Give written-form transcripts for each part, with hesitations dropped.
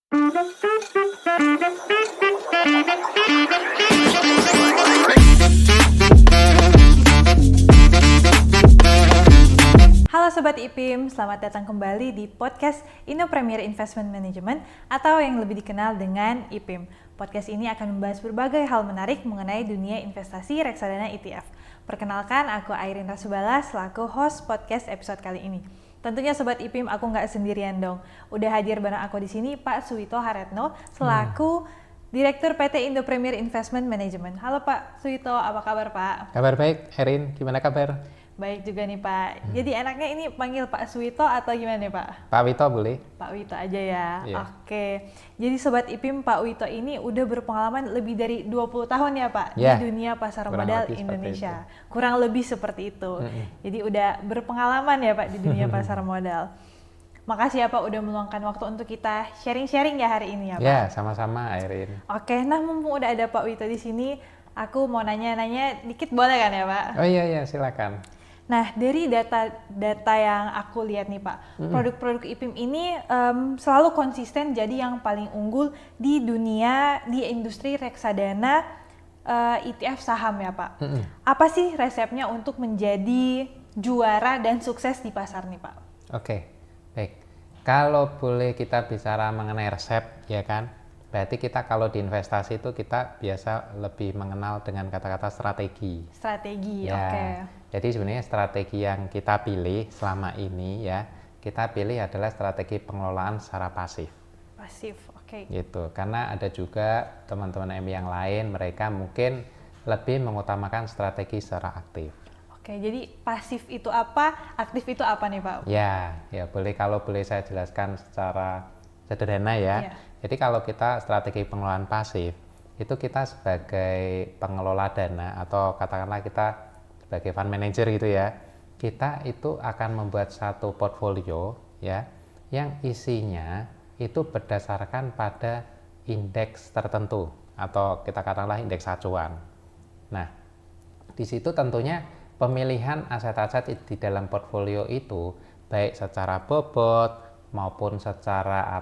Halo Sobat IPIM, selamat datang kembali di podcast Indo Premier Investment Management atau yang lebih dikenal dengan IPIM. Podcast ini akan membahas berbagai hal menarik mengenai dunia investasi reksadana ETF. Perkenalkan, aku Airin Rasubala selaku host podcast episode kali ini. Tentunya Sobat IPIM, aku nggak sendirian dong. Udah hadir bareng aku di sini Pak Suwito Haretno selaku Direktur PT Indo Premier Investment Management. Halo Pak Suwito, apa kabar Pak? Kabar baik, Erin. Gimana kabar? Baik juga nih Pak. Jadi enaknya ini panggil Pak Suwito atau gimana nih Pak? Pak Wito boleh? Pak Wito aja ya. Iya. Oke. Jadi Sobat IPIM, Pak Wito ini udah berpengalaman lebih dari 20 tahun ya Pak Ya, di dunia pasar kurang modal lebih seperti Indonesia. Kurang lebih seperti itu. Jadi udah berpengalaman ya Pak di dunia pasar modal. Makasih ya Pak udah meluangkan waktu untuk kita sharing-sharing ya hari ini ya Pak. Ya, sama-sama, Erin. Oke, nah mumpung udah ada Pak Wito di sini, aku mau nanya-nanya dikit boleh kan ya Pak? Oh iya, silakan. Nah, dari data yang aku lihat nih Pak, produk-produk IPIM ini selalu konsisten jadi yang paling unggul di dunia, di industri reksadana ETF saham ya Pak. Apa sih resepnya untuk menjadi juara dan sukses di pasar nih Pak? Oke, baik. Kalau boleh kita bicara mengenai resep, ya kan? Berarti kita kalau di investasi itu kita biasa lebih mengenal dengan kata-kata strategi. Strategi, Ya, oke. jadi sebenarnya strategi yang kita pilih selama ini ya, kita pilih adalah strategi pengelolaan secara pasif. Pasif, oke. Gitu, karena ada juga teman-teman MI yang lain, mereka mungkin lebih mengutamakan strategi secara aktif. Oke, jadi pasif itu apa, aktif itu apa nih Pak? Ya boleh, kalau boleh saya jelaskan secara sederhana ya. Iya. Jadi kalau kita strategi pengelolaan pasif, itu kita sebagai pengelola dana atau katakanlah kita sebagai fund manager gitu ya, kita itu akan membuat satu portfolio ya, yang isinya itu berdasarkan pada indeks tertentu atau kita katakanlah indeks acuan. Nah, di situ tentunya pemilihan aset-aset di dalam portfolio itu baik secara bobot maupun secara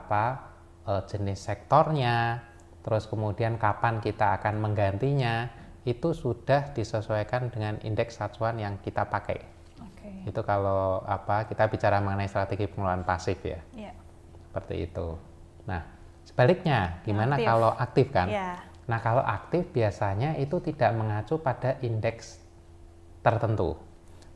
jenis sektornya, terus kemudian kapan kita akan menggantinya, itu sudah disesuaikan dengan indeks acuan yang kita pakai. Oke. Itu kalau kita bicara mengenai strategi pengelolaan pasif ya. Iya. Seperti itu. Nah, sebaliknya gimana Aktif. kalau aktif kan? Iya. Nah, kalau aktif biasanya itu tidak mengacu pada indeks tertentu.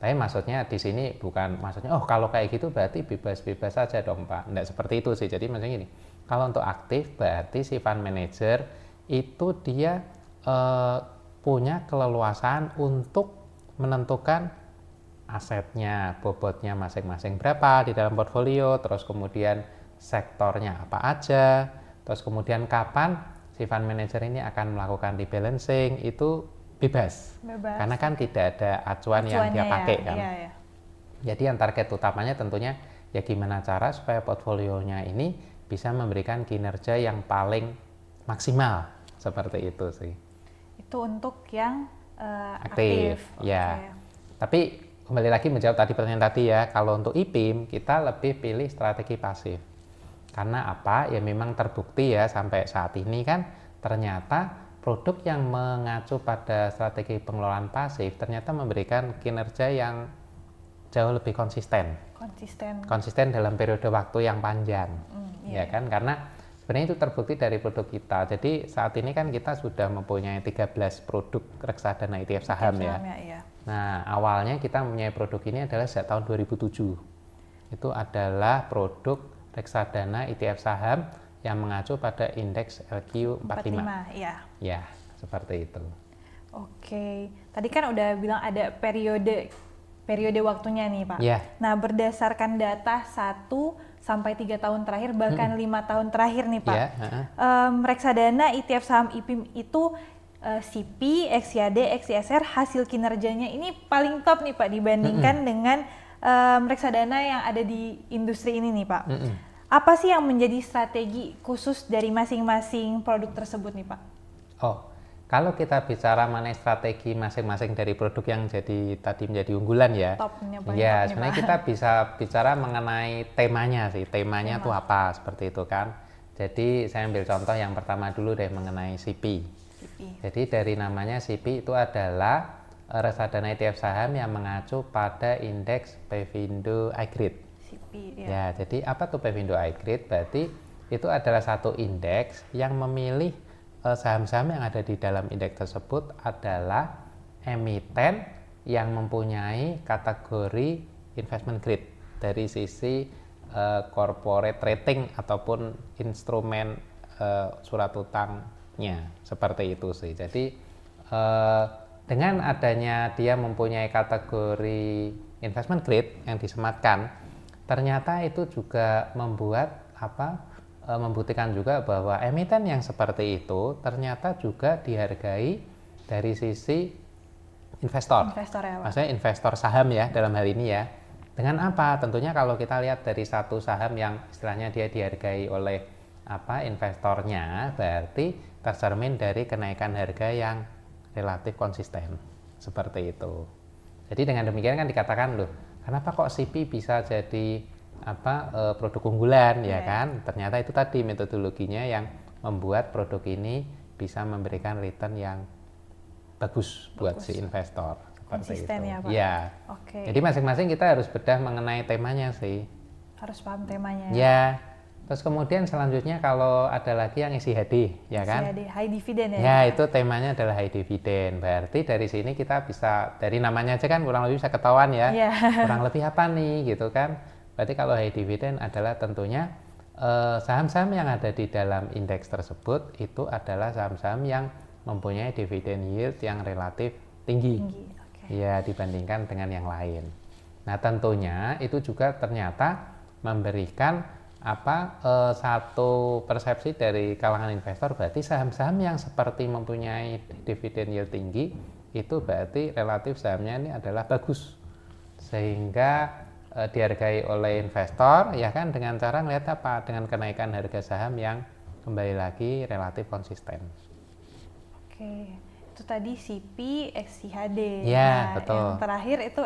Tapi maksudnya di sini bukan maksudnya kalau kayak gitu berarti bebas-bebas saja dong Pak. Tidak seperti itu sih. Jadi maksudnya gini, kalau untuk aktif berarti si fund manager itu dia punya keleluasaan untuk menentukan asetnya, bobotnya masing-masing berapa di dalam portfolio, terus kemudian sektornya apa aja, terus kemudian kapan si fund manager ini akan melakukan rebalancing, itu bebas. Karena kan tidak ada acuan yang dia pakai kan. Iya. Jadi yang target utamanya tentunya ya gimana cara supaya portfolionya ini bisa memberikan kinerja yang paling maksimal, seperti itu sih. Itu untuk yang Aktif. Ya. Oke. Tapi kembali lagi menjawab tadi pertanyaan tadi ya, kalau untuk IPIM kita lebih pilih strategi pasif. Karena apa? Ya memang terbukti ya sampai saat ini kan ternyata produk yang mengacu pada strategi pengelolaan pasif ternyata memberikan kinerja yang jauh lebih konsisten. Konsisten dalam periode waktu yang panjang. Ya kan? Karena sebenarnya itu terbukti dari produk kita. Jadi saat ini kan kita sudah mempunyai 13 produk reksadana ETF saham ya. Iya. Nah, awalnya kita mempunyai produk ini adalah sejak tahun 2007. Itu adalah produk reksadana ETF saham yang mengacu pada indeks LQ45. Iya. Ya, seperti itu. Oke. Tadi kan udah bilang ada periode waktunya nih Pak. Ya. Nah, berdasarkan data 1 sampai 3 tahun terakhir bahkan 5 tahun terakhir nih Pak. Ya, reksadana ETF saham IPIM itu CP, XYD, XYSR hasil kinerjanya ini paling top nih Pak dibandingkan dengan reksadana yang ada di industri ini nih Pak. Apa sih yang menjadi strategi khusus dari masing-masing produk tersebut nih Pak? Kalau kita bicara mengenai strategi masing-masing dari produk yang tadi menjadi unggulan ya. Ya, sebenarnya kita bisa bicara mengenai temanya sih. Temanya tuh apa seperti itu kan. Jadi saya ambil contoh yang pertama dulu deh mengenai CP. Jadi dari namanya CP itu adalah reksadana ETF saham yang mengacu pada indeks Pevindo iGrid. CP, Ya, jadi apa tuh Pevindo iGrid? Berarti itu adalah satu indeks yang memilih saham-saham yang ada di dalam indeks tersebut adalah emiten yang mempunyai kategori investment grade dari sisi corporate rating ataupun instrumen surat utangnya, seperti itu sih. Jadi dengan adanya dia mempunyai kategori investment grade yang disematkan, ternyata itu juga membuat membuktikan juga bahwa emiten yang seperti itu ternyata juga dihargai dari sisi investor. Investor ya, Pak. Maksudnya investor saham ya dalam hal ini ya. Dengan apa? Tentunya kalau kita lihat dari satu saham yang istilahnya dia dihargai oleh investornya, berarti tercermin dari kenaikan harga yang relatif konsisten. Seperti itu. Jadi dengan demikian kan dikatakan loh, kenapa kok CP bisa jadi produk unggulan ya kan? Ternyata itu tadi metodologinya yang membuat produk ini bisa memberikan return yang bagus buat si investor. Konsisten itu. Ya, Pak? Ya. Oke. Jadi masing-masing kita harus bedah mengenai temanya sih. Harus paham temanya. Ya. Terus kemudian selanjutnya kalau ada lagi yang isi HD, ya kan? Isi HD, high dividend ya? Ya, itu temanya adalah high dividend. Berarti dari sini kita bisa, dari namanya aja kan kurang lebih bisa ketahuan ya. Kurang lebih apa nih gitu kan. Berarti kalau high dividend adalah tentunya saham-saham yang ada di dalam indeks tersebut itu adalah saham-saham yang mempunyai dividen yield yang relatif tinggi. Ya, dibandingkan dengan yang lain. Nah, tentunya itu juga ternyata memberikan satu persepsi dari kalangan investor, berarti saham-saham yang seperti mempunyai dividen yield tinggi itu berarti relatif sahamnya ini adalah bagus, sehingga dihargai oleh investor ya kan, dengan cara melihat dengan kenaikan harga saham yang kembali lagi relatif konsisten. Oke, itu tadi CP, XCHD. Ya, nah, betul. Yang terakhir itu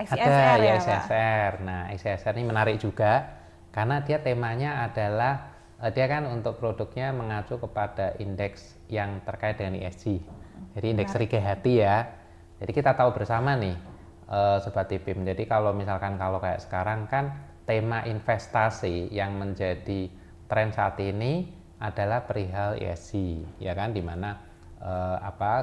XCSR ada ya, XCSR. Nah, XCSR ini menarik juga karena dia temanya adalah dia kan untuk produknya mengacu kepada indeks yang terkait dengan ESG. Jadi indeks Riga Hati ya. Jadi kita tahu bersama nih Sobat IPIM. Jadi kalau misalkan kalau kayak sekarang kan tema investasi yang menjadi tren saat ini adalah perihal ESG, ya kan, dimana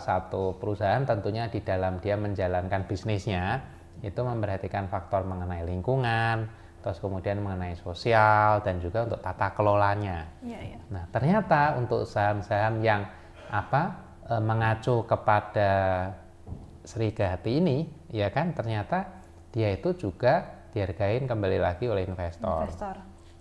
satu perusahaan tentunya di dalam dia menjalankan bisnisnya itu memperhatikan faktor mengenai lingkungan, terus kemudian mengenai sosial dan juga untuk tata kelolanya. Nah, ternyata untuk saham-saham yang mengacu kepada Riga Hati ini, ya kan, ternyata dia itu juga dihargain kembali lagi oleh investor.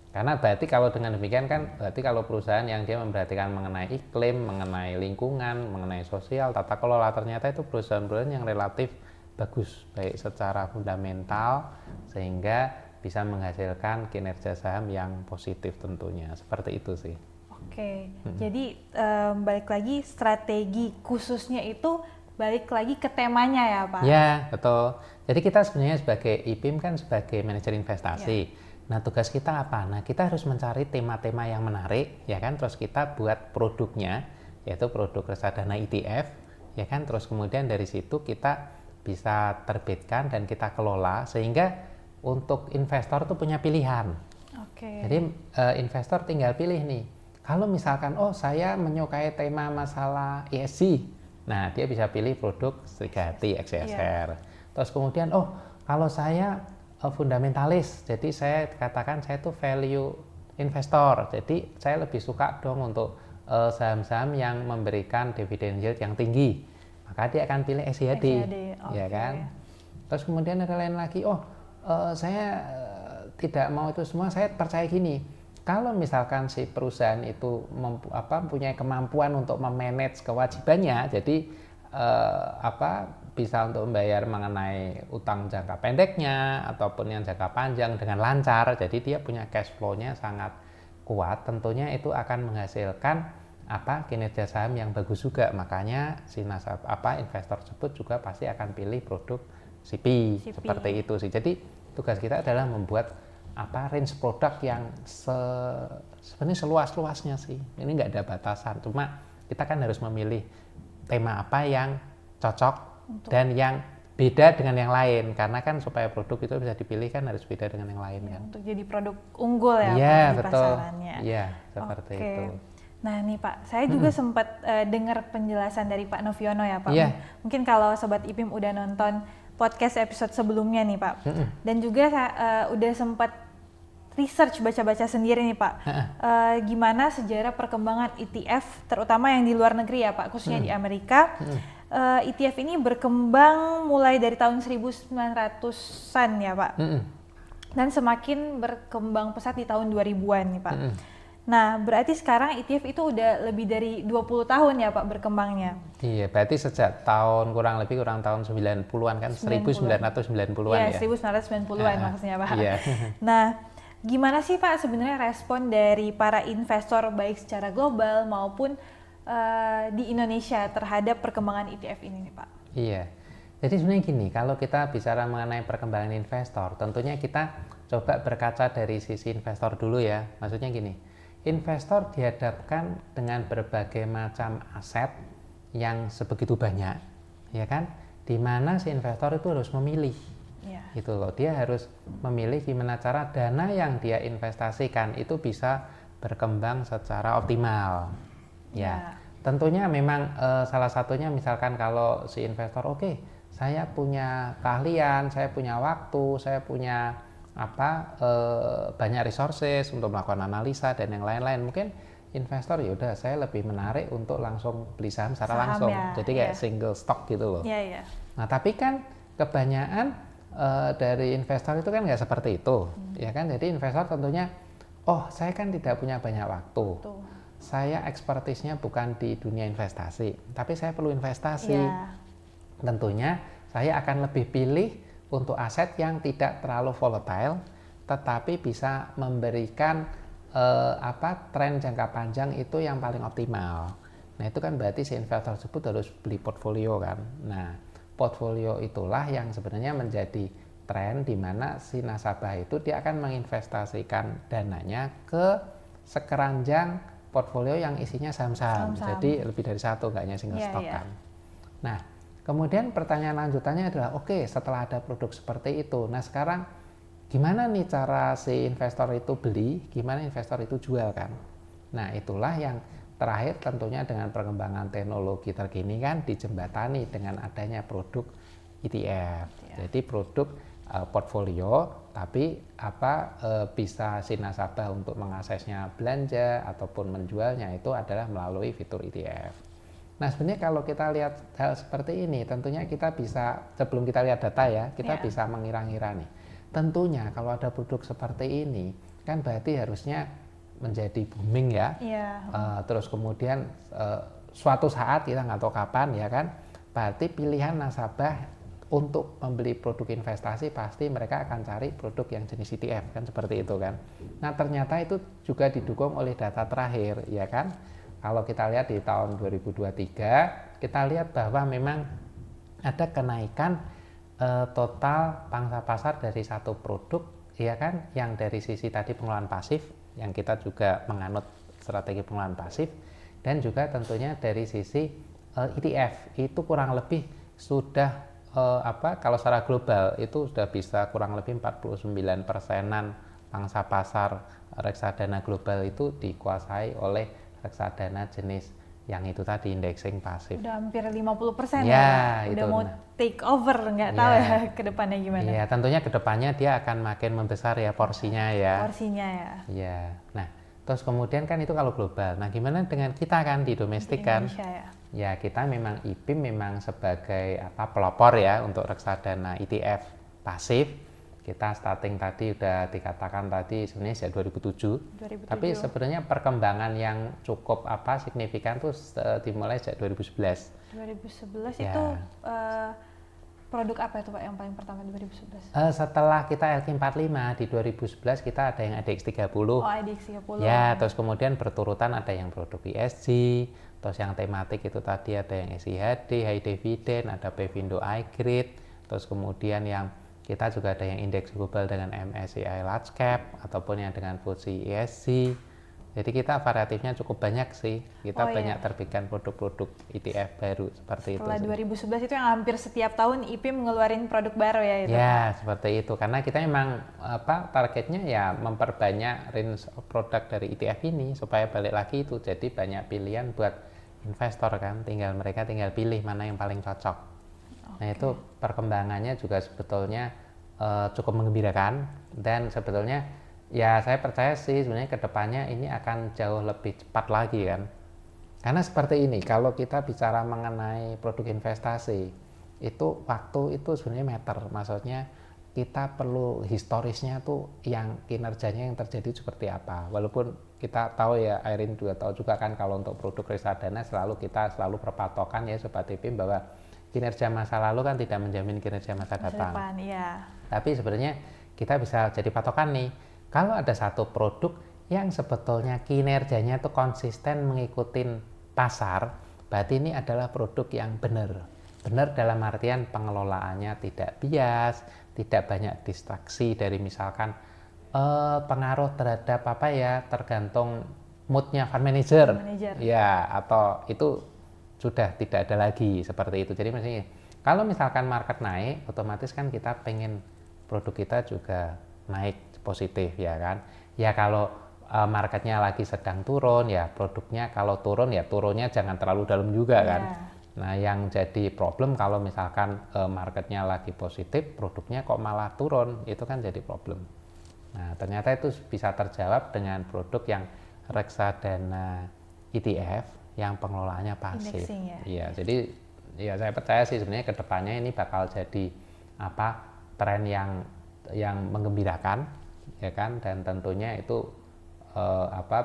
Karena berarti kalau dengan demikian kan berarti kalau perusahaan yang dia memperhatikan mengenai iklim, mengenai lingkungan, mengenai sosial, tata kelola, ternyata itu perusahaan-perusahaan yang relatif bagus baik secara fundamental sehingga bisa menghasilkan kinerja saham yang positif tentunya. Seperti itu sih. Oke. Jadi balik lagi strategi khususnya itu balik lagi ke temanya ya, Pak? Ya, betul. Jadi kita sebenarnya sebagai IPIM kan sebagai manajer investasi. Nah, tugas kita apa? Nah, kita harus mencari tema-tema yang menarik, ya kan? Terus kita buat produknya, yaitu produk reksadana ETF, ya kan? Terus kemudian dari situ kita bisa terbitkan dan kita kelola sehingga untuk investor tuh punya pilihan. Jadi investor tinggal pilih nih. Kalau misalkan saya menyukai tema masalah ESG, nah dia bisa pilih produk Riga Hati XCSR. Terus kemudian kalau saya fundamentalis, jadi saya katakan saya tuh value investor, jadi saya lebih suka dong untuk saham-saham yang memberikan dividen yield yang tinggi, maka dia akan pilih XCHD, ya kan. Terus kemudian ada lain lagi, saya tidak mau itu semua, saya percaya gini, kalau misalkan si perusahaan itu mempunyai kemampuan untuk memanage kewajibannya, jadi bisa untuk membayar mengenai utang jangka pendeknya ataupun yang jangka panjang dengan lancar, jadi dia punya cash flow-nya sangat kuat, tentunya itu akan menghasilkan kinerja saham yang bagus juga, makanya si investor tersebut juga pasti akan pilih produk CP. Seperti itu sih. Jadi tugas kita adalah membuat range produk yang sebenarnya seluas-luasnya sih. Ini nggak ada batasan, cuma kita kan harus memilih tema apa yang cocok dan yang beda dengan yang lain, karena kan supaya produk itu bisa dipilih kan harus beda dengan yang lain kan. Untuk jadi produk unggul ya Iya, Pak di betul. pasarannya. Iya, seperti Oke. itu. Nah nih Pak, saya juga sempat dengar penjelasan dari Pak Noviono ya Pak. Iya. Mungkin kalau Sobat IPIM udah nonton podcast episode sebelumnya nih Pak. Dan juga udah sempat research baca-baca sendiri nih Pak. Gimana sejarah perkembangan ETF, terutama yang di luar negeri ya Pak, khususnya di Amerika. ETF ini berkembang mulai dari tahun 1900-an ya Pak. Dan semakin berkembang pesat di tahun 2000-an nih Pak. Nah, berarti sekarang ETF itu udah lebih dari 20 tahun ya Pak berkembangnya. Iya, berarti sejak tahun kurang tahun 90-an kan, 1990-an ya. ya. 1990-an maksudnya Pak. Iya. Nah, gimana sih Pak sebenarnya respon dari para investor baik secara global maupun di Indonesia terhadap perkembangan ETF ini nih Pak? Iya. Jadi sebenarnya gini, kalau kita bicara mengenai perkembangan investor, tentunya kita coba berkaca dari sisi investor dulu ya. Maksudnya gini, investor dihadapkan dengan berbagai macam aset yang sebegitu banyak, ya kan? Di mana si investor itu harus memilih, gitu loh. Dia harus memilih gimana cara dana yang dia investasikan itu bisa berkembang secara optimal. Ya, tentunya memang salah satunya misalkan kalau si investor, oke, saya punya keahlian, saya punya waktu, saya punya banyak resources untuk melakukan analisa dan yang lain-lain. Mungkin investor ya udah saya lebih menarik untuk langsung beli saham secara langsung. Jadi kayak single stock gitu loh. Nah, tapi kan kebanyakan dari investor itu kan nggak seperti itu, ya kan? Jadi investor tentunya, saya kan tidak punya banyak waktu. Saya ekspertisnya bukan di dunia investasi, tapi saya perlu investasi. Tentunya saya akan lebih pilih untuk aset yang tidak terlalu volatile, tetapi bisa memberikan tren jangka panjang itu yang paling optimal. Nah, itu kan berarti si investor tersebut harus beli portfolio kan. Nah, portfolio itulah yang sebenarnya menjadi tren di mana si nasabah itu dia akan menginvestasikan dananya ke sekeranjang portfolio yang isinya saham-saham. Jadi lebih dari satu, nggak hanya single stock kan. Nah, kemudian pertanyaan lanjutannya adalah, oke, setelah ada produk seperti itu, nah sekarang gimana nih cara si investor itu beli, gimana investor itu jual kan? Nah, itulah yang terakhir tentunya dengan perkembangan teknologi terkini kan dijembatani dengan adanya produk ETF. Jadi produk portfolio, tapi bisa si nasabah untuk mengaksesnya belanja ataupun menjualnya itu adalah melalui fitur ETF. Nah, sebenarnya kalau kita lihat hal seperti ini, tentunya kita bisa, sebelum kita lihat data ya, kita bisa mengira-ngira nih. Tentunya kalau ada produk seperti ini, kan berarti harusnya menjadi booming ya. Terus kemudian suatu saat, kita nggak tahu kapan ya kan, berarti pilihan nasabah untuk membeli produk investasi pasti mereka akan cari produk yang jenis ETF, kan seperti itu kan. Nah, ternyata itu juga didukung oleh data terakhir, ya kan. Kalau kita lihat di tahun 2023, kita lihat bahwa memang ada kenaikan total pangsa pasar dari satu produk, ya kan, yang dari sisi tadi pengelolaan pasif, yang kita juga menganut strategi pengelolaan pasif, dan juga tentunya dari sisi ETF, itu kurang lebih sudah kalau secara global itu sudah bisa kurang lebih 49%-an pangsa pasar reksadana global itu dikuasai oleh reksadana jenis yang itu tadi indexing pasif. Udah hampir 50% ya, udah mau take over, nggak tahu ya ke depannya gimana. Iya, tentunya ke depannya dia akan makin membesar ya porsinya ya. Porsinya ya. Iya. Nah, terus kemudian kan itu kalau global. Nah, gimana dengan kita kan di domestik kan? Ya, kita memang IPIM memang sebagai pelopor ya untuk reksadana ETF pasif. Kita starting tadi udah dikatakan tadi sebenarnya sejak 2007. Tapi sebenarnya perkembangan yang cukup signifikan tuh dimulai sejak 2011. 2011 itu produk apa itu Pak yang paling pertama di 2011? Setelah kita LQ45 di 2011 kita ada yang ADX30. ADX30. Ya, terus kemudian berturutan ada yang produk ESG, terus yang tematik itu tadi ada yang SIHD, High Dividend, ada Pevindo iGrid, terus kemudian yang Kita juga ada yang indeks global dengan MSCI Large Cap ataupun yang dengan FTSE ESG. Jadi kita variatifnya cukup banyak sih. Kita banyak terbitkan produk-produk ETF baru seperti Setelah itu. 2011 itu yang hampir setiap tahun IPIM ngeluarin produk baru ya itu. Ya, seperti itu. Karena kita memang targetnya ya memperbanyak range produk dari ETF ini supaya balik lagi itu jadi banyak pilihan buat investor kan. Mereka tinggal pilih mana yang paling cocok. Nah, itu perkembangannya juga sebetulnya cukup menggembirakan dan sebetulnya ya saya percaya sih sebenarnya kedepannya ini akan jauh lebih cepat lagi kan. Karena seperti ini, kalau kita bicara mengenai produk investasi, itu waktu itu sebenarnya meter. Maksudnya kita perlu historisnya tuh yang kinerjanya yang terjadi seperti apa. Walaupun kita tahu ya, Airin juga tahu juga kan kalau untuk produk reksadana kita selalu berpatokan ya Sobat IPIM bahwa kinerja masa lalu kan tidak menjamin kinerja masa depan. Tapi sebenarnya kita bisa jadi patokan nih. Kalau ada satu produk yang sebetulnya kinerjanya itu konsisten mengikuti pasar, berarti ini adalah produk yang benar. Benar dalam artian pengelolaannya tidak bias, tidak banyak distraksi dari misalkan pengaruh terhadap tergantung moodnya fund manager. Ya, atau itu sudah tidak ada lagi seperti itu. Jadi maksudnya kalau misalkan market naik, otomatis kan kita pengen produk kita juga naik positif ya kan. Ya kalau marketnya lagi sedang turun ya produknya kalau turun ya turunnya jangan terlalu dalam juga kan. Nah yang jadi problem kalau misalkan marketnya lagi positif produknya kok malah turun, itu kan jadi problem. Nah ternyata itu bisa terjawab dengan produk yang reksadana ETF yang pengelolaannya pasif. Iya, jadi ya saya percaya sih sebenarnya kedepannya ini bakal jadi tren yang menggembirakan ya kan, dan tentunya itu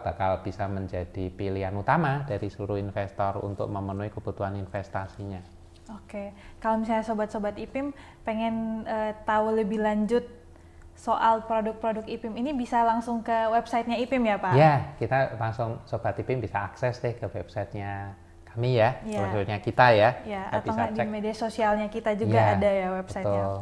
bakal bisa menjadi pilihan utama dari seluruh investor untuk memenuhi kebutuhan investasinya. Oke, kalau misalnya sobat-sobat IPIM pengen tahu lebih lanjut soal produk-produk IPIM ini bisa langsung ke websitenya IPIM ya Pak? Ya, kita langsung Sobat IPIM bisa akses deh ke websitenya kami ya, websitenya kita ya. Atau nggak di media sosialnya kita juga ada ya websitenya. Betul.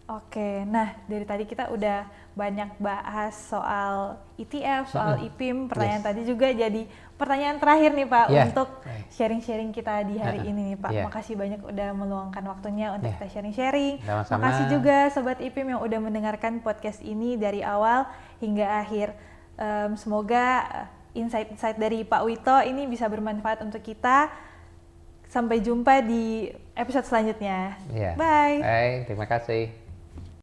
Oke, nah dari tadi kita udah banyak bahas soal ETF, soal IPIM. Pertanyaan tadi juga jadi pertanyaan terakhir nih Pak untuk sharing-sharing kita di hari ini nih Pak. Makasih banyak udah meluangkan waktunya untuk kita sharing-sharing. Makasih juga Sobat IPIM yang udah mendengarkan podcast ini dari awal hingga akhir. Semoga insight-insight dari Pak Wito ini bisa bermanfaat untuk kita. Sampai jumpa di episode selanjutnya. Bye. Terima kasih.